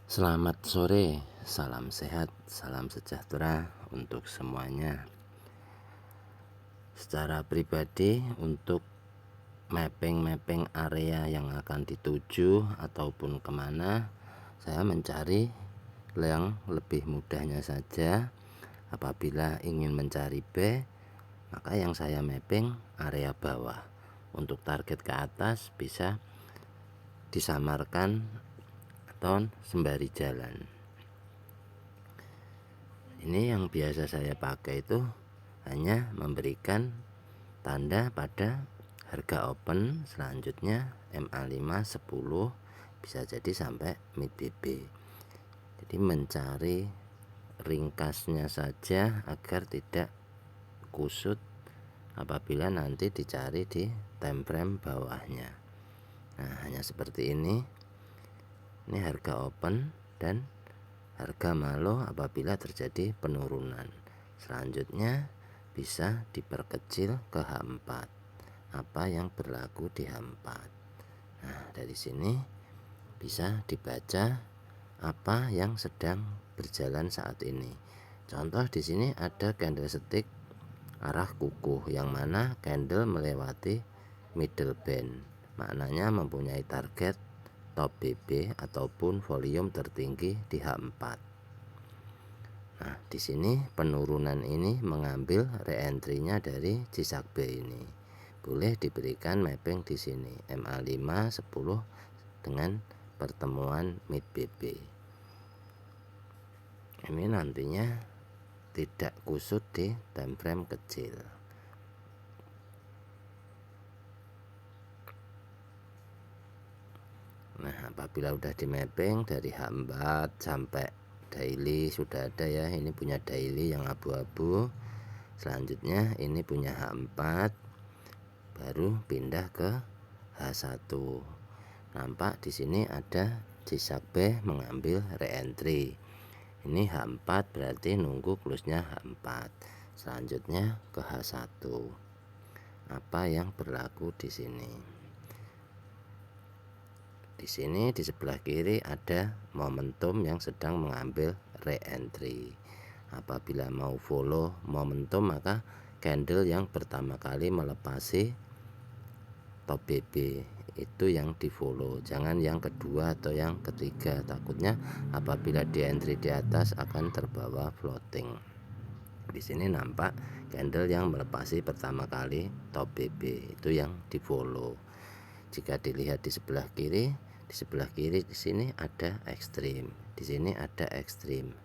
Selamat sore, salam sehat, salam sejahtera untuk semuanya. Secara pribadi, untuk mapping area yang akan dituju ataupun kemana, saya mencari yang lebih mudahnya saja. Apabila ingin mencari B, maka yang saya mapping area bawah. Untuk target ke atas bisa disamarkan atau sembari jalan. Ini yang biasa saya pakai itu hanya memberikan tanda pada harga open, selanjutnya MA5 10, bisa jadi sampai mid BB. Jadi mencari ringkasnya saja agar tidak kusut apabila nanti dicari di time frame bawahnya. Nah, hanya seperti ini. Ini harga open dan harga malo apabila terjadi penurunan. Selanjutnya bisa diperkecil ke H4, apa yang berlaku di H4. Nah, dari sini bisa dibaca apa yang sedang berjalan saat ini. Contoh di sini ada candlestick arah kukuh, yang mana candle melewati middle band, maknanya mempunyai target top BB ataupun volume tertinggi di H4. Nah, di sini penurunan ini mengambil re-entry-nya dari Cisak B ini. Boleh diberikan mapping di sini MA5 10 dengan pertemuan mid BB. Ini nantinya tidak kusut di time frame kecil. Nah, apabila udah di mapping dari H4 sampai daily sudah ada ya. Ini punya daily yang abu-abu. Selanjutnya ini punya H4, baru pindah ke H1. Nampak di sini ada Cisak B mengambil re-entry. Ini H4 berarti nunggu close-nya H4. Selanjutnya ke H1. Apa yang berlaku di sini? Di sini di sebelah kiri ada momentum yang sedang mengambil re-entry. Apabila mau follow momentum, maka candle yang pertama kali melepasi top BB itu yang di follow, jangan yang kedua atau yang ketiga. Takutnya apabila di entry di atas akan terbawa floating. Di sini nampak candle yang melepasi pertama kali top BB itu yang di follow. Jika dilihat di sebelah kiri, di sini ada ekstrim, di sini ada ekstrim.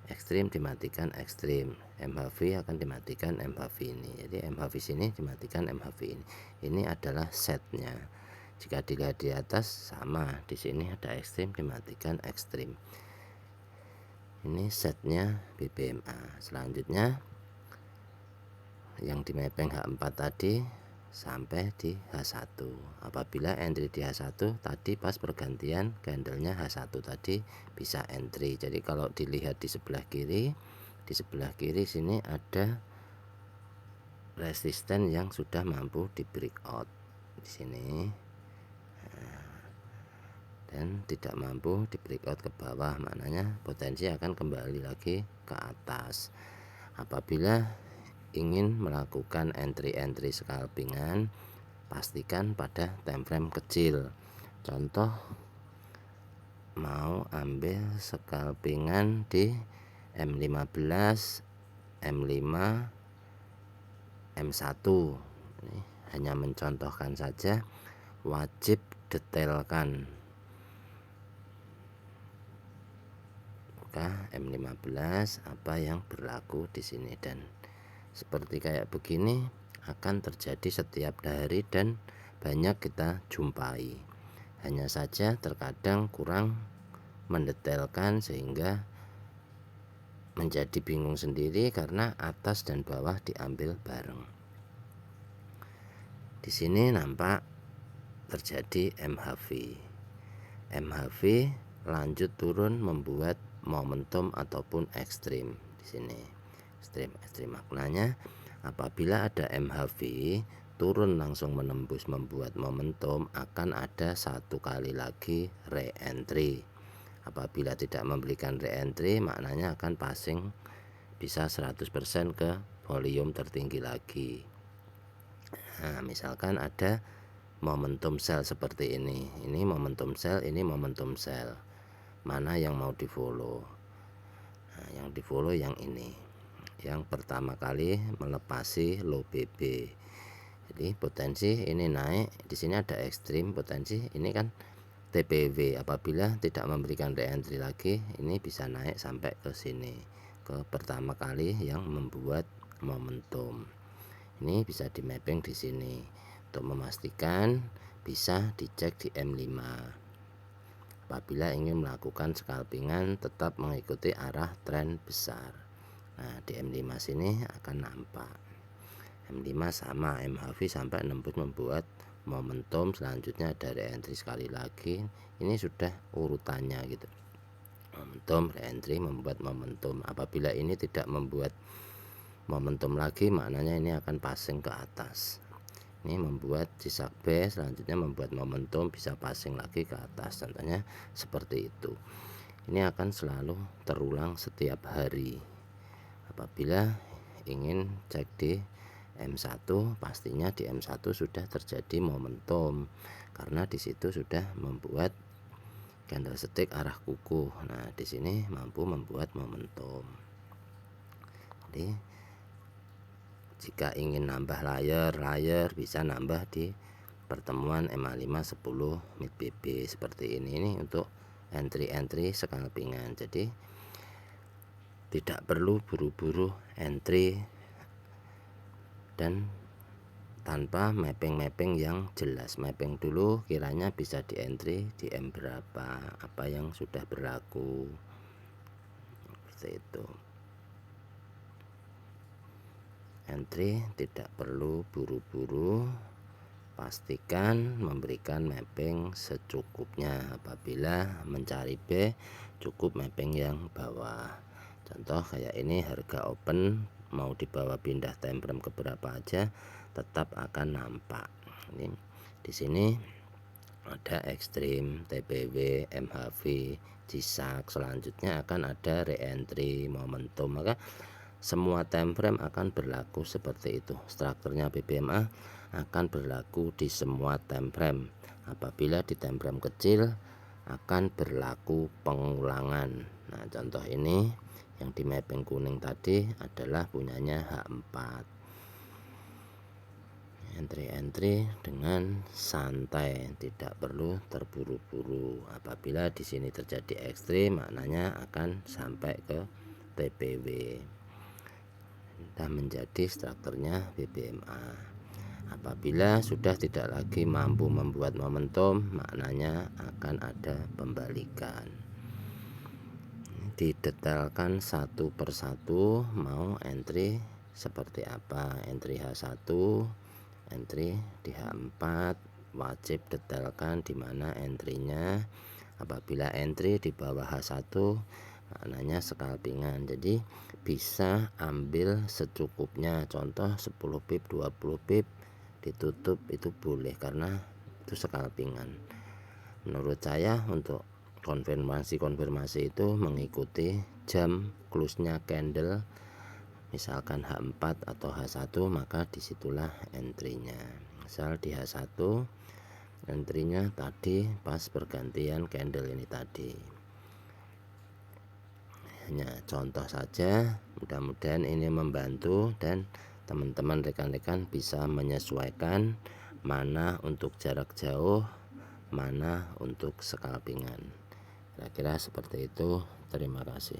Ekstrim dimatikan ekstrim, MHV akan dimatikan MHV ini. Jadi MHV sini dimatikan MHV ini. Ini adalah setnya. Jika dilihat di atas sama, di sini ada ekstrim dimatikan ekstrim. Ini setnya BBMA. Selanjutnya yang di mapping H4 tadi sampai di H1. Apabila entry di H1 tadi pas pergantian candlenya H1 tadi bisa entry. Jadi kalau dilihat di sebelah kiri sini ada resisten yang sudah mampu di breakout di sini, dan tidak mampu di breakout ke bawah, maknanya potensi akan kembali lagi ke atas. Apabila ingin melakukan entry scalpingan, pastikan pada time frame kecil. Contoh mau ambil scalpingan di M15, M5, M1. Ini hanya mencontohkan saja, wajib detailkan. M15 apa yang berlaku di sini, dan seperti kayak begini akan terjadi setiap hari dan banyak kita jumpai. Hanya saja terkadang kurang mendetailkan sehingga menjadi bingung sendiri karena atas dan bawah diambil bareng. Di sini nampak terjadi MHV. MHV lanjut turun membuat momentum ataupun ekstrim di sini. Ekstrim maknanya apabila ada MHV turun langsung menembus membuat momentum, akan ada satu kali lagi re-entry. Apabila tidak memberikan reentry, maknanya akan passing bisa 100% ke volume tertinggi lagi. Nah, misalkan ada momentum sell seperti ini momentum sell, ini momentum sell. Mana yang mau di follow? Nah, yang di follow yang ini, yang pertama kali melepasi low BB. Jadi potensi ini naik, di sini ada ekstrim potensi, ini kan TPW. Apabila tidak memberikan reentry lagi, ini bisa naik sampai ke sini, ke pertama kali yang membuat momentum. Ini bisa di mapping di sini. Untuk memastikan bisa dicek di M5. Apabila ingin melakukan scalpingan tetap mengikuti arah tren besar. Nah, di M5 sini akan nampak. M5 sama MHV sampai nembus membuat momentum, selanjutnya ada reentry sekali lagi. Ini sudah urutannya gitu. Momentum, reentry, membuat momentum. Apabila ini tidak membuat momentum lagi, maknanya ini akan passing ke atas. Ini membuat zigzag B, selanjutnya membuat momentum, bisa passing lagi ke atas. Contohnya seperti itu. Ini akan selalu terulang setiap hari. Apabila ingin cek di M1, pastinya di M1 sudah terjadi momentum karena di situ sudah membuat candlestick arah kuku. Nah, di sini mampu membuat momentum. Jadi jika ingin nambah layer bisa nambah di pertemuan MA5 10 mid BB seperti ini untuk entry scalpingan. Jadi tidak perlu buru-buru entry dan tanpa mapping yang jelas. Mapping dulu kiranya bisa di entry di M berapa, apa yang sudah berlaku, seperti itu. Entry tidak perlu buru-buru, pastikan memberikan mapping secukupnya. Apabila mencari B, cukup mapping yang bawah. Contoh kayak ini, harga open mau dibawa pindah time frame ke berapa aja tetap akan nampak. Ini di sini ada ekstrim, TPW, MHV, zigzag, selanjutnya akan ada reentry, momentum. Maka semua time frame akan berlaku seperti itu. Strukturnya BBMA akan berlaku di semua time frame. Apabila di time frame kecil akan berlaku pengulangan. Nah, contoh ini yang di mapping kuning tadi adalah punyanya H4. Entry dengan santai, tidak perlu terburu-buru. Apabila di sini terjadi ekstrim, maknanya akan sampai ke TPW. Sudah menjadi strukturnya BBMA. Apabila sudah tidak lagi mampu membuat momentum, maknanya akan ada pembalikan. Didetailkan satu persatu, mau entry seperti apa, entry H1, entry di H4, wajib detailkan di mana entrynya. Apabila entry di bawah H1, maknanya scalpingan. Jadi bisa ambil secukupnya. Contoh 10 pip, 20 pip ditutup itu boleh karena itu scalpingan. Menurut saya untuk konfirmasi itu mengikuti jam close-nya candle, misalkan H4 atau H1, maka disitulah entry-nya. Misal di H1 entry-nya tadi pas pergantian candle ini tadi. Hanya contoh saja, mudah-mudahan ini membantu dan teman-teman rekan-rekan bisa menyesuaikan mana untuk jarak jauh, mana untuk scalpingan. Kira-kira seperti itu. Terima kasih.